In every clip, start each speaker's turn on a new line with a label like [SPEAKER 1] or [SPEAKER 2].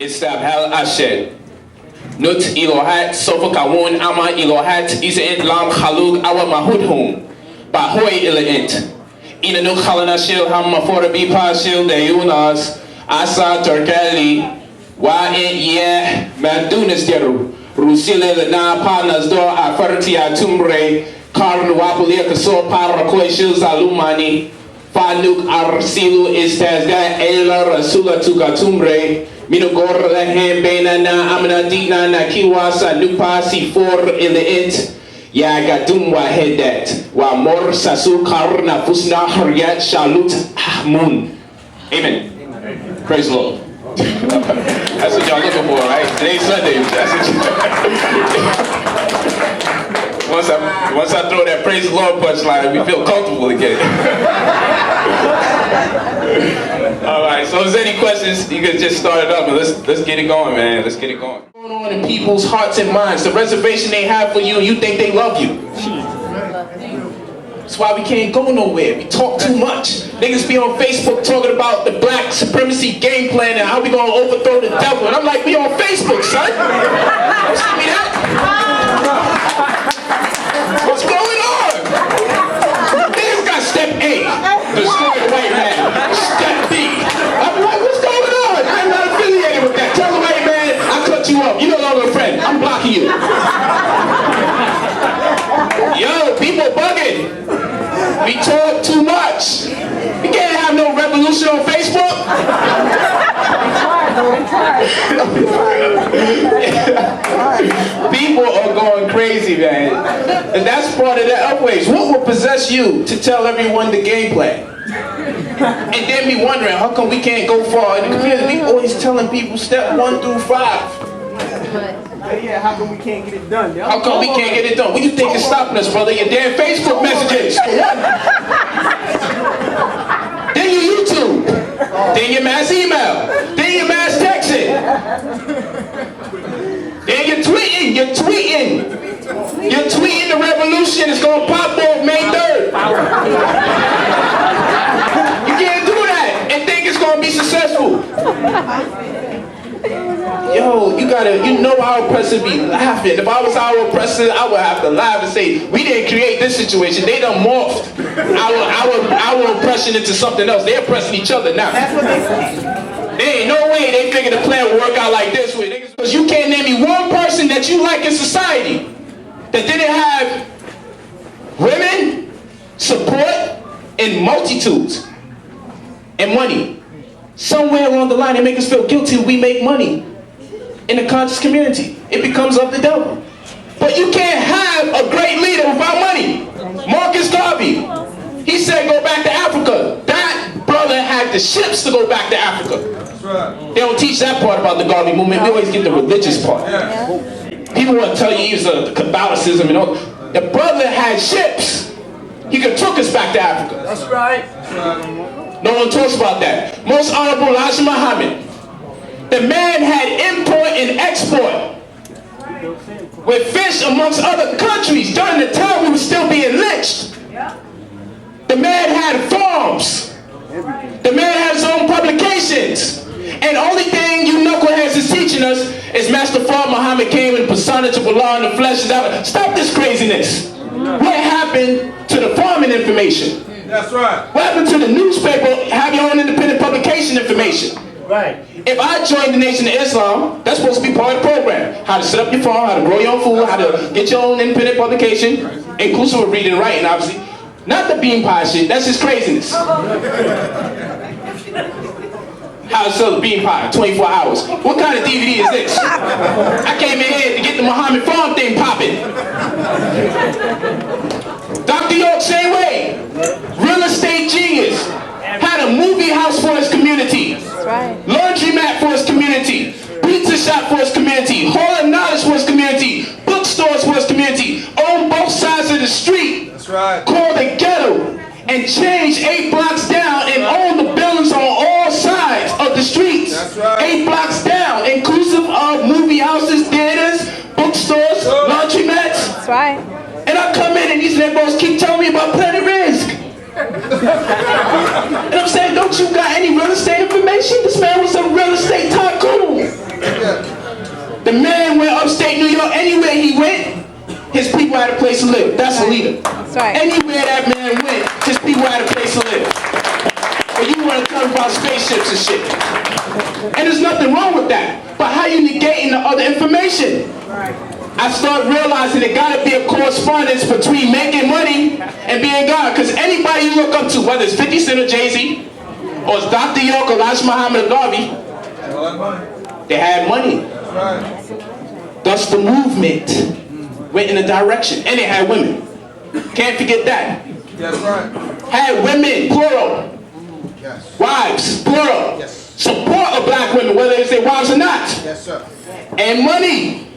[SPEAKER 1] Istabhal Ashed. Nut Ilohat, Sofa Kawun, Ama Ilohat, Isa Lam Khalug, Awa Mahudhum, Bahoy Ilent. Inanuk Halanashil, Hamafora Bipashil, De Yunas, Asa Turkali, Wa Ye, Madunas Deru, Rusile, Na Panas Dor, Afarti Atum-re, Karn Wapulia Kaso, Parakoishil, Zalumani, Fanuk Arsilu, Istazga, Ela Rasula Tukatum-re, Minogor Lahem Bena na Amna Dina na Kiwasa Nupasi for Ilent. Ya gadum wa hedet wa mor sasu karna fusna haryat shalut amun. Amen. Praise the Lord. That's what y'all looking for, right? Today's Sunday. That's what once I throw that praise the Lord punchline, we feel comfortable again. All right. So, if there's any questions, you can just start it up and let's get it going, man. Let's get it going. What's going on in people's hearts and minds? The reservation they have for you, you think they love you. That's why we can't go nowhere. We talk too much. Niggas be on Facebook talking about the black supremacy game plan and how we gonna overthrow the devil. And I'm like, we on Facebook, son. Don't see me that. What's going on? Niggas got step A, destroy the white man. Step B. I'm like, what's going on? I'm not affiliated with that. Tell the white man, I cut you up. You no longer a friend. I'm blocking you. Yo, people bugging. We talk too much. We can't have no revolution on Facebook. People are going crazy, man. And that's part of the upways. What will possess you to tell everyone the game plan? And then be wondering, how come we can't go far in the community? We always telling people step 1 through 5.
[SPEAKER 2] Yeah, how come we can't get it done?
[SPEAKER 1] How come we can't get it done? What do you think is stopping us, brother? Your damn Facebook messages. Then your YouTube. Then your mass email. Then your mass texting. Then you're tweeting. You're tweeting the revolution is going to pop off May 3rd. You can't do that and think it's going to be successful. Yo, you know our oppressor be laughing. If I was our oppressor, I would have to laugh and say, we didn't create this situation. They done morphed our oppression into something else. They're oppressing each other now.
[SPEAKER 2] That's what they say.
[SPEAKER 1] There ain't no way they figured the plan would work out like this way. Because you can't name me one person that you like in society that didn't have women, support, and multitudes, and money. Somewhere along the line, they make us feel guilty when we make money in the conscious community. It becomes of the devil. But you can't have a great leader without money. Marcus Garvey, he said go back to Africa. That brother had the ships to go back to Africa. That's right. They don't teach that part about the Garvey movement. We always get the religious part. Yeah. People want to tell you he was the Catholicism and all. The brother had ships. He could took us back to Africa.
[SPEAKER 2] That's right. That's right.
[SPEAKER 1] No one talks about that. Most Honorable Elijah Muhammad. The man had import and export with fish amongst other countries. During the time we were still being lynched. The man had farms. The man had his own publications. And the only thing you knuckleheads is teaching us is Master Fard Muhammad came in the personage of Allah in the flesh. Stop this craziness. What happened to the farming information?
[SPEAKER 3] That's right.
[SPEAKER 1] What happened to the newspaper? Have your own independent publication information.
[SPEAKER 2] Right.
[SPEAKER 1] If I join the Nation of Islam, that's supposed to be part of the program. How to set up your farm, how to grow your own food, how to get your own independent publication, inclusive of reading and writing, obviously. Not the bean pie shit, that's just craziness. How to sell a bean pie, 24 hours. What kind of DVD is this? I came in here to get the Muhammad Farm thing popping. Dr. York, same way. Real estate genius. Had a movie house for his community. Laundromat for his community. Pizza shop for his community. Hall of knowledge for his community. Bookstores for his community. Owned both sides of the street.
[SPEAKER 3] That's right.
[SPEAKER 1] Called the ghetto. And changed 8 blocks down and owned the buildings on all sides of the streets.
[SPEAKER 3] That's right.
[SPEAKER 1] 8 blocks down, inclusive of movie houses, theaters, bookstores, laundromats.
[SPEAKER 4] That's right.
[SPEAKER 1] And I come in and these niggas keep telling me about Planet Risk. And I'm saying, don't you got any real estate information? This man was a real estate tycoon. place to live. That's a leader.
[SPEAKER 3] That's right.
[SPEAKER 1] Anywhere that man went, his people had a place to live. But you want to talk about spaceships and shit. And there's nothing wrong with that. But how you negating the other information? I start realizing there gotta be a correspondence between making money and being God. Because anybody you look up to, whether it's 50 Cent or Jay-Z, or it's Dr. York or Elijah Muhammad or Garvey, they had money. Thus the movement went in a direction. And they had women. Can't forget that.
[SPEAKER 4] That's right.
[SPEAKER 1] Had women, plural.
[SPEAKER 4] Yes.
[SPEAKER 1] Wives, plural.
[SPEAKER 4] Yes.
[SPEAKER 1] Support of black women, whether it's their wives or not.
[SPEAKER 4] Yes, sir.
[SPEAKER 1] And money.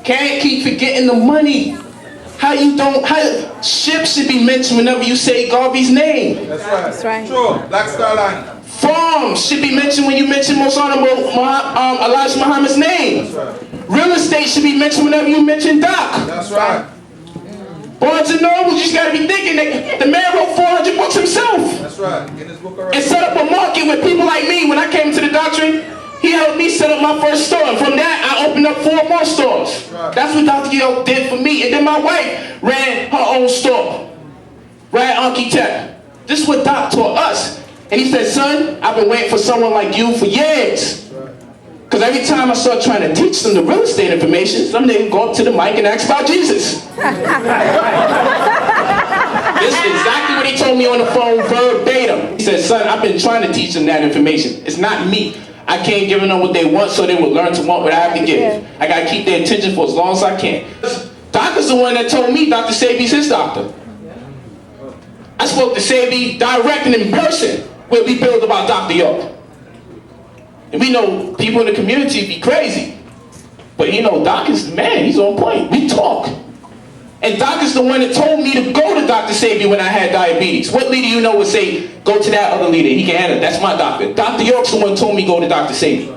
[SPEAKER 1] Can't keep forgetting the money. How ships should be mentioned whenever you say Garvey's name.
[SPEAKER 4] That's right.
[SPEAKER 3] That's right.
[SPEAKER 4] Sure. Black Star Line.
[SPEAKER 1] Farms should be mentioned when you mention Most Honorable Elijah Muhammad's name.
[SPEAKER 4] That's right.
[SPEAKER 1] Real estate should be mentioned whenever you mention Doc.
[SPEAKER 4] That's right.
[SPEAKER 1] Barnes and Noble, you just gotta be thinking that the man wrote 400 books himself.
[SPEAKER 4] That's right. Get his book already.
[SPEAKER 1] And set up a market with people like me. When I came to the doctrine, he helped me set up my first store. And from that, I opened up 4 more stores.
[SPEAKER 4] Right.
[SPEAKER 1] That's what Dr. York did for me. And then my wife ran her own store. Rad Architect. This is what Doc taught us. And he said, son, I've been waiting for someone like you for years. Because every time I start trying to teach them the real estate information, some nigga go up to the mic and ask about Jesus. This is exactly what he told me on the phone verbatim. He said, son, I've been trying to teach them that information. It's not me. I can't give them what they want so they will learn to want what I have to give. I got to keep their attention for as long as I can. Doc is the one that told me Dr. Sabi's his doctor. I spoke to Sabi direct and in person where we build about Dr. York. And we know people in the community be crazy. But you know, Doc is the man. He's on point. We talk. And Doc is the one that told me to go to Dr. Sabi when I had diabetes. What leader you know would say, go to that other leader, he can handle it. That's my doctor. Dr. York's the one who told me go to Dr. Sabi.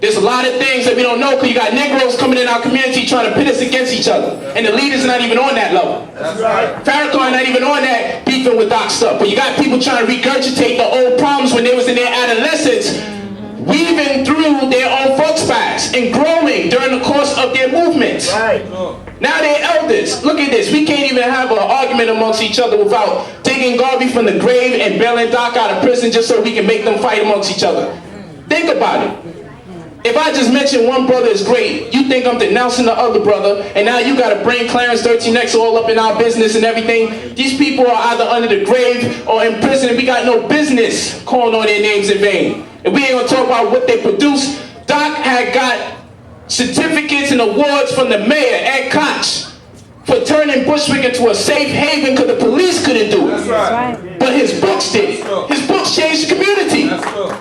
[SPEAKER 1] There's a lot of things that we don't know because you got Negroes coming in our community trying to pit us against each other. And the leaders are not even on that level.
[SPEAKER 4] That's right.
[SPEAKER 1] Farrakhan not even on that beefing with Doc stuff. But you got people trying to regurgitate the old problems when they was in their adolescence, weaving through their own folks' past and growing during the course of their movements.
[SPEAKER 4] Right.
[SPEAKER 1] Now they're elders. Look at this. We can't even have an argument amongst each other without taking Garvey from the grave and bailing Doc out of prison just so we can make them fight amongst each other. Think about it. If I just mention one brother is great, you think I'm denouncing the other brother, and now you got to bring Clarence 13X all up in our business and everything. These people are either under the grave or in prison, and we got no business calling on their names in vain. And we ain't gonna talk about what they produce. Doc had got certificates and awards from the mayor, Ed Koch, for turning Bushwick into a safe haven because the police couldn't do it.
[SPEAKER 4] That's right.
[SPEAKER 1] But his books did it. His books changed the community.
[SPEAKER 4] That's true.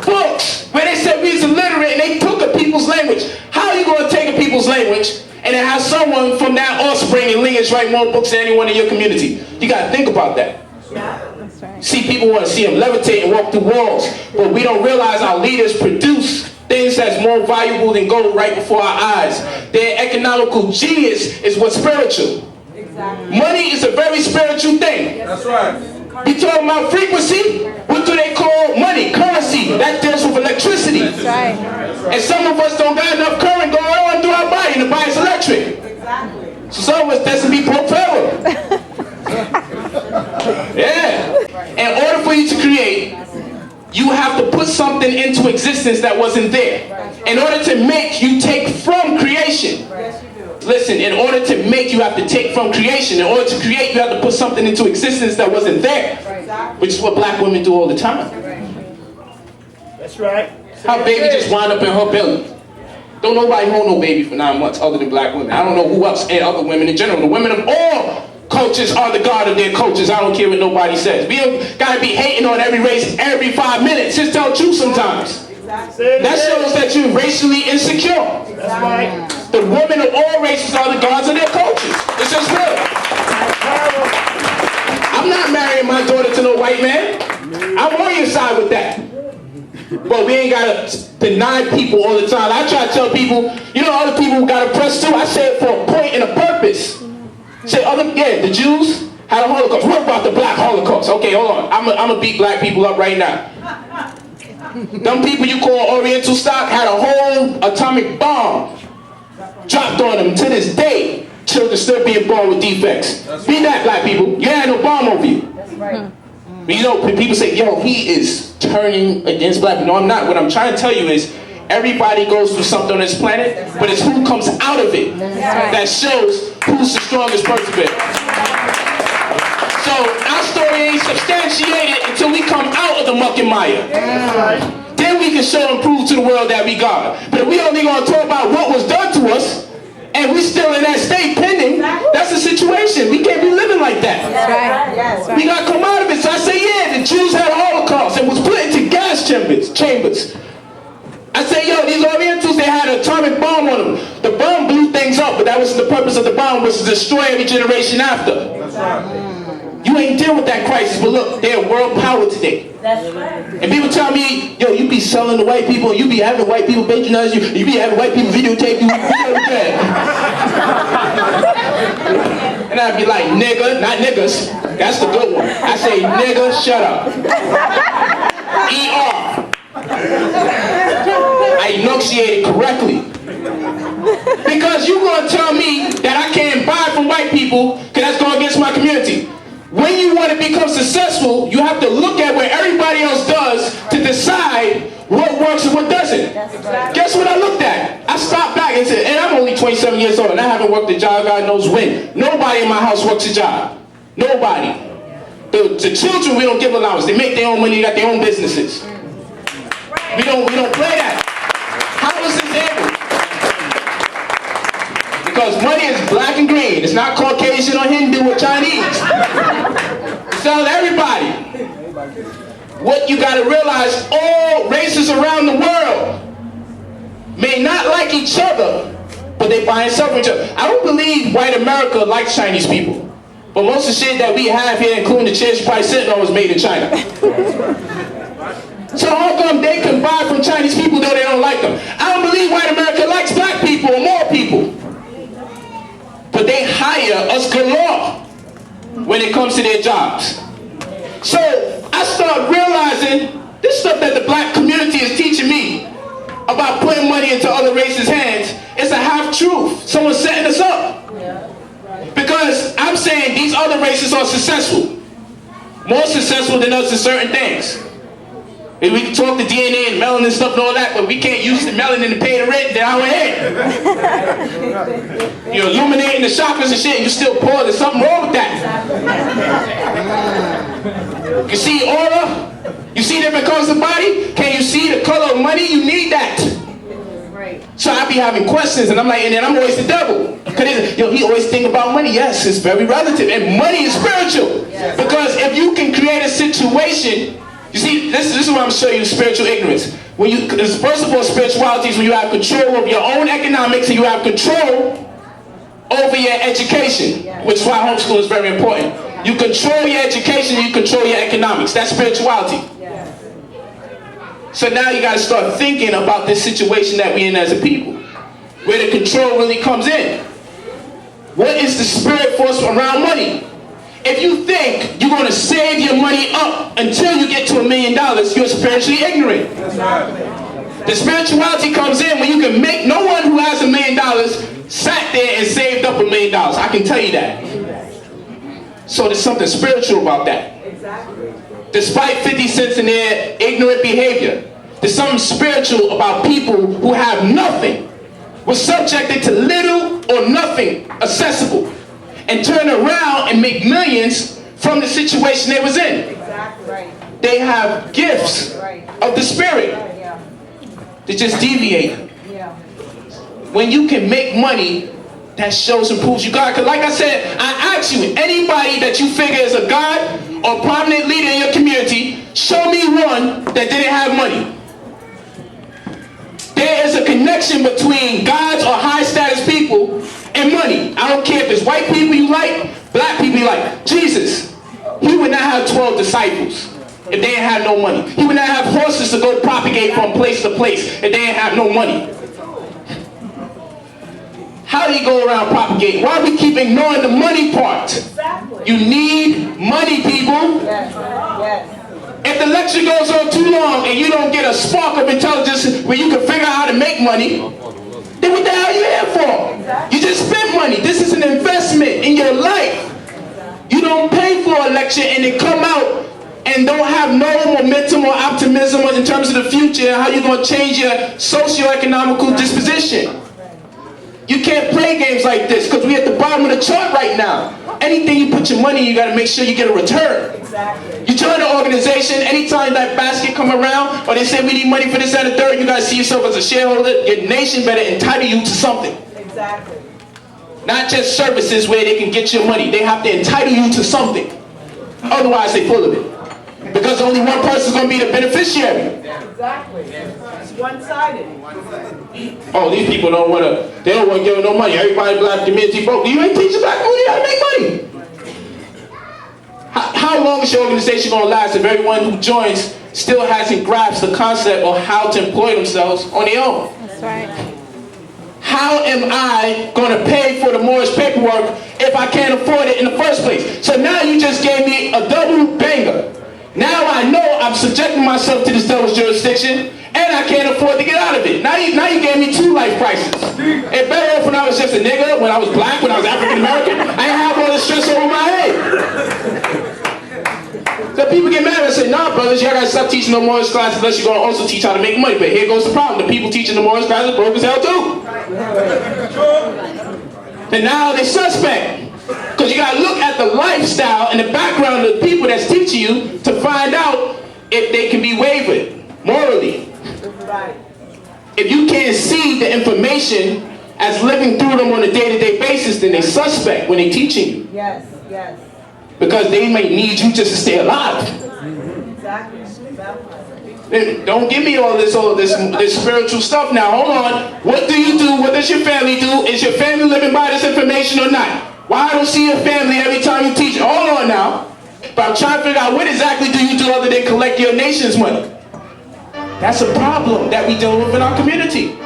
[SPEAKER 1] Books where they said we was illiterate and they took a people's language. How are you going to take a people's language and then have someone from that offspring and lineage write more books than anyone in your community? You got to think about that.
[SPEAKER 3] That's right.
[SPEAKER 1] See, people want to see them levitate and walk through walls, but we don't realize our leaders produce things that's more valuable than gold right before our eyes. Their economical genius is what's spiritual. Exactly. Money is a very spiritual thing.
[SPEAKER 4] That's right.
[SPEAKER 1] You talking about frequency? What do they call money? Currency. That deals with electricity.
[SPEAKER 3] That's right.
[SPEAKER 1] And some of us don't got enough current going on through our body, and the body's electric.
[SPEAKER 2] Exactly.
[SPEAKER 1] So some of us destined to be broke forever. Yeah. In order for you to create, you have to put something into existence that wasn't there. In order to make, you take from creation.
[SPEAKER 2] Yes, you do.
[SPEAKER 1] Listen, in order to make, you have to take from creation. In order to create, you have to put something into existence that wasn't there. Which is what black women do all the time.
[SPEAKER 2] That's right.
[SPEAKER 1] How baby just wind up in her belly. Don't nobody hold no baby for 9 months other than black women. I don't know who else and other women in general. The women of all cultures are the god of their cultures. I don't care what nobody says. We don't gotta be hating on every race every 5 minutes. Just tell the truth sometimes. That shows that you're racially insecure.
[SPEAKER 2] That's right.
[SPEAKER 1] The women of all races are the gods of their cultures. It's just real. I'm not marrying my daughter to no white man. I'm on your side with that. But we ain't gotta deny people all the time. I try to tell people, you know, other people who got oppressed too. I say it for a point and a purpose. Say the Jews had a Holocaust. What about the black Holocaust? Okay, hold on. I'm gonna beat black people up right now. Them people you call Oriental stock had a whole atomic bomb. dropped on them. To this day, children still being born with defects. Be that, black people. You ain't no bomb over you.
[SPEAKER 2] That's right.
[SPEAKER 1] You know, people say, yo, he is turning against black people. No, I'm not. What I'm trying to tell you is, everybody goes through something on this planet, but it's who comes out of it that shows who's the strongest person. So our story ain't substantiated until we come out of the muck and mire. Then we can show and prove to the world that we God. But if we only going to talk about what was done to us, and we still in that state pending, that's the situation. We can't be living like that.
[SPEAKER 2] That's right.
[SPEAKER 1] We got to come out of it. So I say, yeah, the Jews had a Holocaust and was put into gas chambers. I say, yo, these Orientals, they had an atomic bomb on them. The bomb blew things up, but that was the purpose of the bomb, was to destroy every generation after.
[SPEAKER 4] That's right.
[SPEAKER 1] You ain't deal with that crisis, but look, they're world power today.
[SPEAKER 2] That's right.
[SPEAKER 1] And people tell me, yo, you be selling to white people, you be having white people patronize you, you be having white people videotape you. And I'd be like, nigga, not niggas. That's the good one. I say, nigga, shut up. E-R. I enunciate it correctly. Because you're going to tell me that I can't buy from white people because that's going against my community. When you want to become successful, you have to look at what everybody else does to decide what works and what doesn't. Right. Guess what I looked at? I stopped back and said, and I'm only 27 years old and I haven't worked a job, God knows when. Nobody in my house works a job. Nobody. The children, we don't give allowance. They make their own money, they got their own businesses. We don't play that. How is this able? Because money is black and green. It's not Caucasian or Hindu or Chinese. It's telling everybody. What you got to realize, all races around the world may not like each other, but they buy and sell from each other. I don't believe white America likes Chinese people. But most of the shit that we have here, including the chairs you're probably sitting on, was made in China. So how come they can buy from Chinese people though they don't like them? I don't believe white America likes black people or more people. But they hire us galore when it comes to their jobs. So I start realizing this stuff that the black community is teaching me about putting money into other races' hands is a half-truth. Someone's setting us up. Because I'm saying these other races are successful. More successful than us in certain things. If we can talk the DNA and melanin stuff and all that, but we can't use the melanin to pay the rent, then I went ahead. You're illuminating the chakras and shit and you still poor. There's something wrong with that. You see aura? You see different colors of body? Can you see the color of money? You need that. So I be having questions and I'm like, and then I'm always the devil. Because he always think about money. Yes, it's very relative. And money is spiritual. Because if you can create a situation, you see, this is what I'm showing you, spiritual ignorance. When you, first of all, spirituality is when you have control of your own economics and you have control over your education, which is why homeschool is very important. You control your education, you control your economics. That's spirituality. So now you got to start thinking about this situation that we're in as a people, where the control really comes in. What is the spirit force around money? If you think you're going to save your money up until you get to $1 million, you're spiritually ignorant. The spirituality comes in when you can make, no one who has $1 million sat there and saved up $1 million. I can tell you that. So there's something spiritual about that. Despite 50 cents in their ignorant behavior, there's something spiritual about people who have nothing, were subjected to little or nothing accessible, and turn around and make millions from the situation they was in. They have gifts of the spirit. They just deviate. When you can make money, that shows and proves you God. Because like I said, I ask you, anybody that you figure is a God or prominent leader in your community, show me one that didn't have money. There is a connection between gods or high status people and money. I don't care if it's white people you like, black people you like. Jesus, he would not have 12 disciples if they didn't have no money. He would not have horses to go propagate from place to place if they didn't have no money. How do you go around propagating? Why do we keep ignoring the money part? You need money, people. If the lecture goes on too long and you don't get a spark of intelligence where you can figure out how to make money, then what the hell you here for? You just spent money. This is an investment in your life. You don't pay for a lecture and then come out and don't have no momentum or optimism in terms of the future and how you're going to change your socioeconomical disposition. You can't play games like this because we're at the bottom of the chart right now. Anything you put your money in, you got to make sure you get a return.
[SPEAKER 2] Exactly.
[SPEAKER 1] You join an organization, anytime that basket come around or they say we need money for this, that, and the third, you got to see yourself as a shareholder. Your nation better entitle you to something.
[SPEAKER 2] Exactly.
[SPEAKER 1] Not just services where they can get your money. They have to entitle you to something. Otherwise, they're full of it. Because only one person is going to be the beneficiary.
[SPEAKER 2] Exactly. It's one-sided.
[SPEAKER 1] Oh, these people don't want to, they don't want to give no money. Everybody black community broke. You ain't teaching black community how to make money. How long is your organization going to last if everyone who joins still hasn't grasped the concept of how to employ themselves on their own?
[SPEAKER 3] That's right.
[SPEAKER 1] How am I going to pay for the mortgage paperwork if I can't afford it in the first place? So now you just gave me a double banger. Now I know I'm subjecting myself to this devil's jurisdiction and I can't afford to get out of it. Now you gave me 2 life crises. It better off when I was just a nigga, when I was black, when I was African American. I didn't have all this stress over my head. So people get mad and say, nah, brothers, y'all gotta stop teaching no mortgage classes unless you're gonna also teach how to make money. But here goes the problem. The people teaching the mortgage classes broke as hell too. And now they suspect. Because you gotta look at the lifestyle and the background of the people that's teaching you to find out if they can be wavered morally. If you can't see the information as living through them on a day-to-day basis, then they suspect when they're teaching you.
[SPEAKER 2] Yes, yes.
[SPEAKER 1] Because they may need you just to stay alive.
[SPEAKER 2] Exactly.
[SPEAKER 1] Don't give me all this spiritual stuff now. Hold on. What do you do? What does your family do? Is your family living by this information or not? Why I don't see your family every time you teach? Hold on now. But I'm trying to figure out what exactly do you do other than collect your nation's money? That's a problem that we deal with in our community.